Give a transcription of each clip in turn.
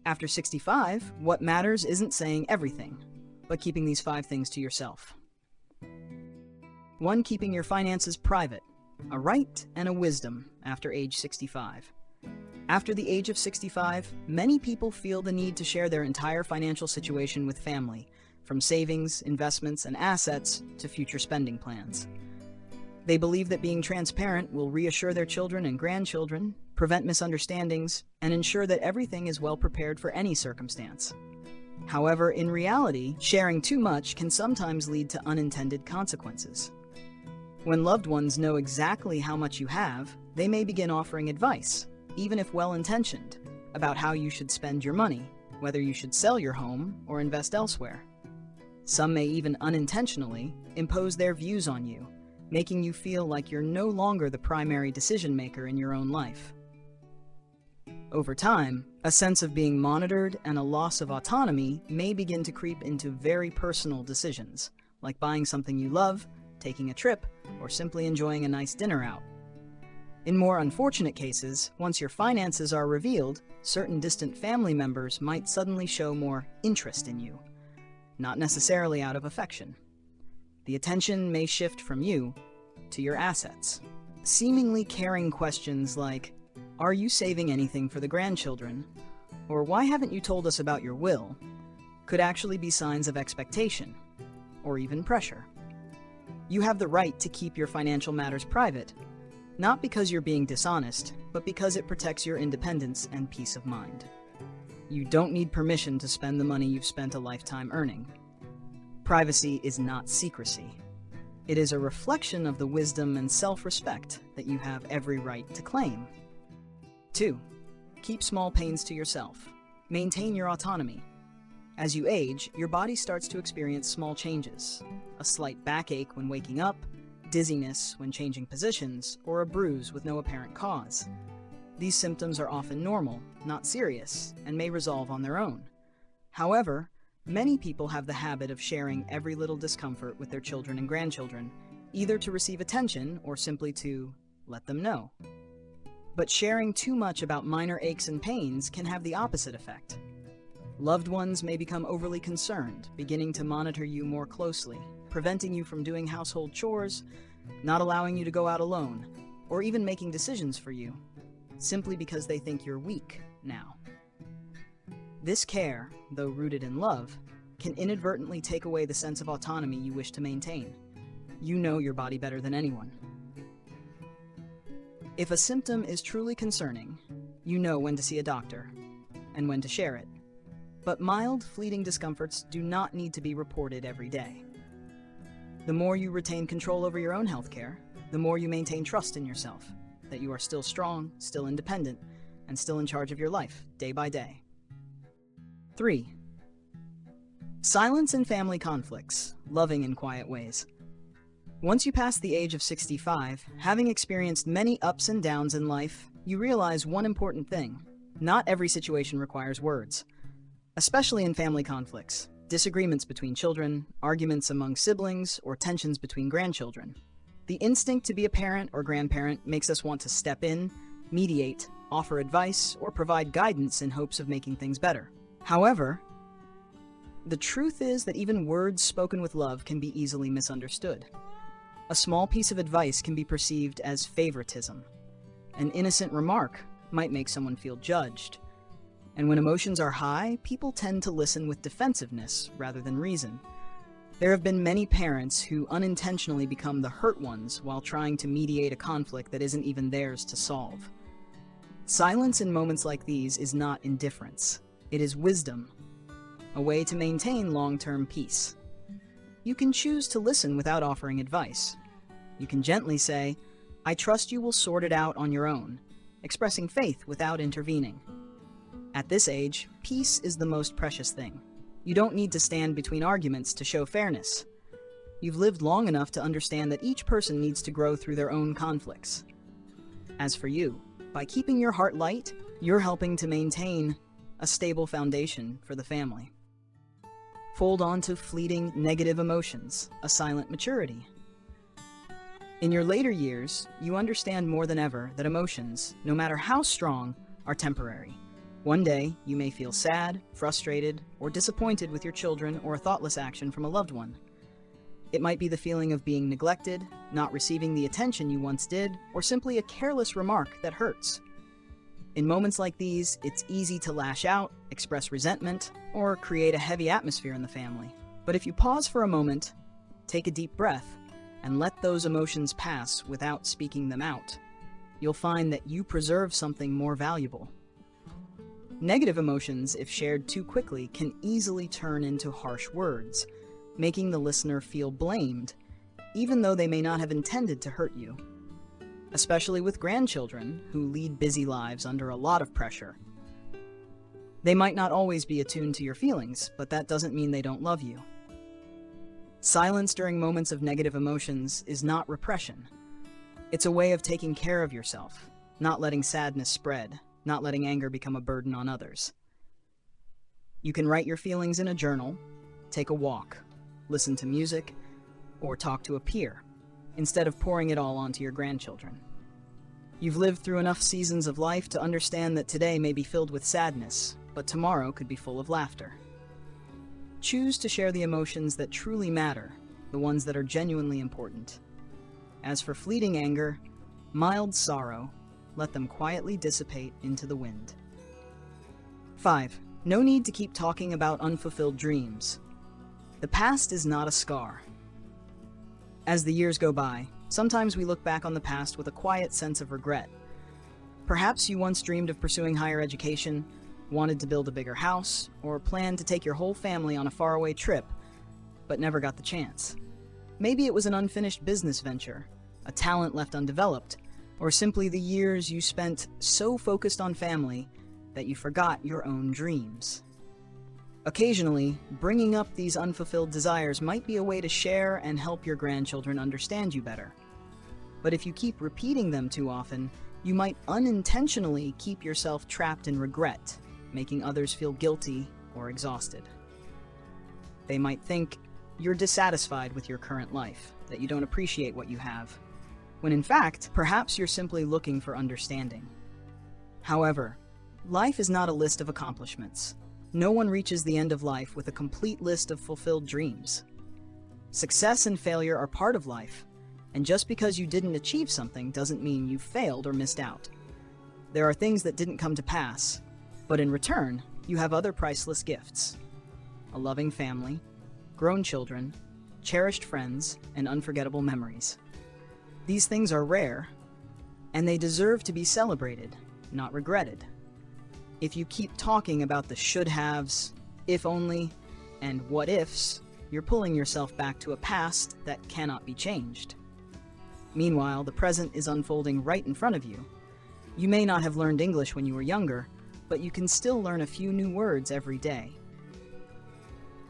After 65, what matters isn't saying everything, but keeping these 5 things to yourself. 1. Keeping your finances private, a right and a wisdom after age 65. After the age of 65, many people feel the need to share their entire financial situation with family, from savings, investments, and assets to future spending plans. They believe that being transparent will reassure their children and grandchildren, prevent misunderstandings, and ensure that everything is well prepared for any circumstance. However, in reality, sharing too much can sometimes lead to unintended consequences. When loved ones know exactly how much you have, they may begin offering advice, even if well-intentioned, about how you should spend your money, whether you should sell your home or invest elsewhere. Some may even unintentionally impose their views on you, making you feel like you're no longer the primary decision-maker in your own life. Over time, a sense of being monitored and a loss of autonomy may begin to creep into very personal decisions, like buying something you love, taking a trip, or simply enjoying a nice dinner out. In more unfortunate cases, once your finances are revealed, certain distant family members might suddenly show more interest in you, not necessarily out of affection. The attention may shift from you to your assets. Seemingly caring questions like, "Are you saving anything for the grandchildren?" or "Why haven't you told us about your will?" could actually be signs of expectation, or even pressure. You have the right to keep your financial matters private, not because you're being dishonest, but because it protects your independence and peace of mind. You don't need permission to spend the money you've spent a lifetime earning. Privacy is not secrecy. It is a reflection of the wisdom and self-respect that you have every right to claim. 2. Keep small pains to yourself. Maintain your autonomy. As you age, your body starts to experience small changes. A slight backache when waking up, dizziness when changing positions, or a bruise with no apparent cause. These symptoms are often normal, not serious, and may resolve on their own. However, many people have the habit of sharing every little discomfort with their children and grandchildren, either to receive attention or simply to let them know. But sharing too much about minor aches and pains can have the opposite effect. Loved ones may become overly concerned, beginning to monitor you more closely, preventing you from doing household chores, not allowing you to go out alone, or even making decisions for you, simply because they think you're weak now. This care, though rooted in love, can inadvertently take away the sense of autonomy you wish to maintain. You know your body better than anyone. If a symptom is truly concerning, you know when to see a doctor and when to share it. But mild, fleeting discomforts do not need to be reported every day. The more you retain control over your own health care, the more you maintain trust in yourself, that you are still strong, still independent, and still in charge of your life, day by day. 3. Silence in family conflicts, loving in quiet ways. Once you pass the age of 65, having experienced many ups and downs in life, you realize one important thing: not every situation requires words. Especially in family conflicts, disagreements between children, arguments among siblings, or tensions between grandchildren. The instinct to be a parent or grandparent makes us want to step in, mediate, offer advice, or provide guidance in hopes of making things better. However, the truth is that even words spoken with love can be easily misunderstood. A small piece of advice can be perceived as favoritism. An innocent remark might make someone feel judged. And when emotions are high, people tend to listen with defensiveness rather than reason. There have been many parents who unintentionally become the hurt ones while trying to mediate a conflict that isn't even theirs to solve. Silence in moments like these is not indifference. It is wisdom, a way to maintain long-term peace. You can choose to listen without offering advice. You can gently say, "I trust you will sort it out on your own," expressing faith without intervening. At this age, peace is the most precious thing. You don't need to stand between arguments to show fairness. You've lived long enough to understand that each person needs to grow through their own conflicts. As for you, by keeping your heart light, you're helping to maintain a stable foundation for the family. Fold on to fleeting negative emotions, a silent maturity. In your later years, you understand more than ever that emotions, no matter how strong, are temporary. One day, you may feel sad, frustrated, or disappointed with your children or a thoughtless action from a loved one. It might be the feeling of being neglected, not receiving the attention you once did, or simply a careless remark that hurts. In moments like these, it's easy to lash out, express resentment, or create a heavy atmosphere in the family. But if you pause for a moment, take a deep breath, and let those emotions pass without speaking them out, you'll find that you preserve something more valuable. Negative emotions, if shared too quickly, can easily turn into harsh words, making the listener feel blamed, even though they may not have intended to hurt you. Especially with grandchildren, who lead busy lives under a lot of pressure. They might not always be attuned to your feelings, but that doesn't mean they don't love you. Silence during moments of negative emotions is not repression. It's a way of taking care of yourself, not letting sadness spread, not letting anger become a burden on others. You can write your feelings in a journal, take a walk, listen to music, or talk to a peer, instead of pouring it all onto your grandchildren. You've lived through enough seasons of life to understand that today may be filled with sadness, but tomorrow could be full of laughter. Choose to share the emotions that truly matter, the ones that are genuinely important. As for fleeting anger, mild sorrow, let them quietly dissipate into the wind. 5. No need to keep talking about unfulfilled dreams. The past is not a scar. As the years go by, sometimes we look back on the past with a quiet sense of regret. Perhaps you once dreamed of pursuing higher education, wanted to build a bigger house, or planned to take your whole family on a faraway trip, but never got the chance. Maybe it was an unfinished business venture, a talent left undeveloped, or simply the years you spent so focused on family that you forgot your own dreams. Occasionally, bringing up these unfulfilled desires might be a way to share and help your grandchildren understand you better. But if you keep repeating them too often, you might unintentionally keep yourself trapped in regret, making others feel guilty or exhausted. They might think you're dissatisfied with your current life, that you don't appreciate what you have, when in fact, perhaps you're simply looking for understanding. However, life is not a list of accomplishments. No one reaches the end of life with a complete list of fulfilled dreams. Success and failure are part of life, and just because you didn't achieve something doesn't mean you failed or missed out. There are things that didn't come to pass, but in return, you have other priceless gifts. A loving family, grown children, cherished friends, and unforgettable memories. These things are rare, and they deserve to be celebrated, not regretted. If you keep talking about the should-haves, if only, and what-ifs, you're pulling yourself back to a past that cannot be changed. Meanwhile, the present is unfolding right in front of you. You may not have learned English when you were younger, but you can still learn a few new words every day.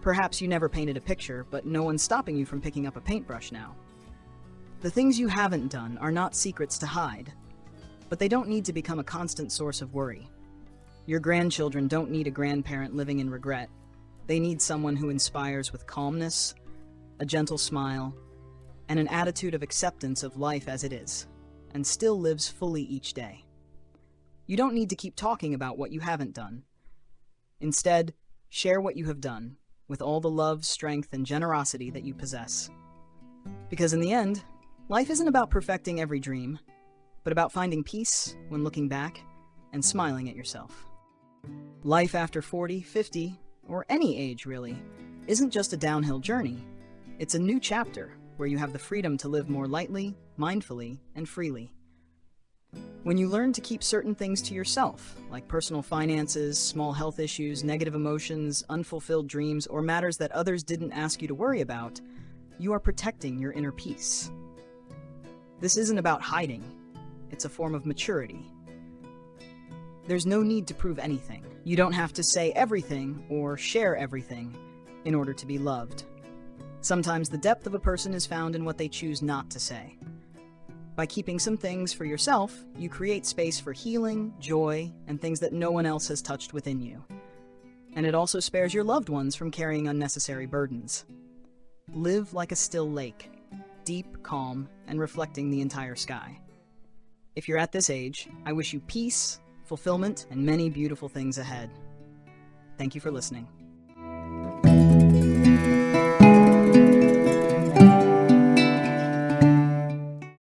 Perhaps you never painted a picture, but no one's stopping you from picking up a paintbrush now. The things you haven't done are not secrets to hide, but they don't need to become a constant source of worry. Your grandchildren don't need a grandparent living in regret. They need someone who inspires with calmness, a gentle smile, and an attitude of acceptance of life as it is, and still lives fully each day. You don't need to keep talking about what you haven't done. Instead, share what you have done, with all the love, strength, and generosity that you possess. Because in the end, life isn't about perfecting every dream, but about finding peace when looking back and smiling at yourself. Life after 40, 50, or any age really, isn't just a downhill journey. It's a new chapter where you have the freedom to live more lightly, mindfully, and freely. When you learn to keep certain things to yourself, like personal finances, small health issues, negative emotions, unfulfilled dreams, or matters that others didn't ask you to worry about, you are protecting your inner peace. This isn't about hiding. It's a form of maturity. There's no need to prove anything. You don't have to say everything or share everything in order to be loved. Sometimes the depth of a person is found in what they choose not to say. By keeping some things for yourself, you create space for healing, joy, and things that no one else has touched within you. And it also spares your loved ones from carrying unnecessary burdens. Live like a still lake, deep, calm, and reflecting the entire sky. If you're at this age, I wish you peace, fulfillment, and many beautiful things ahead. Thank you for listening.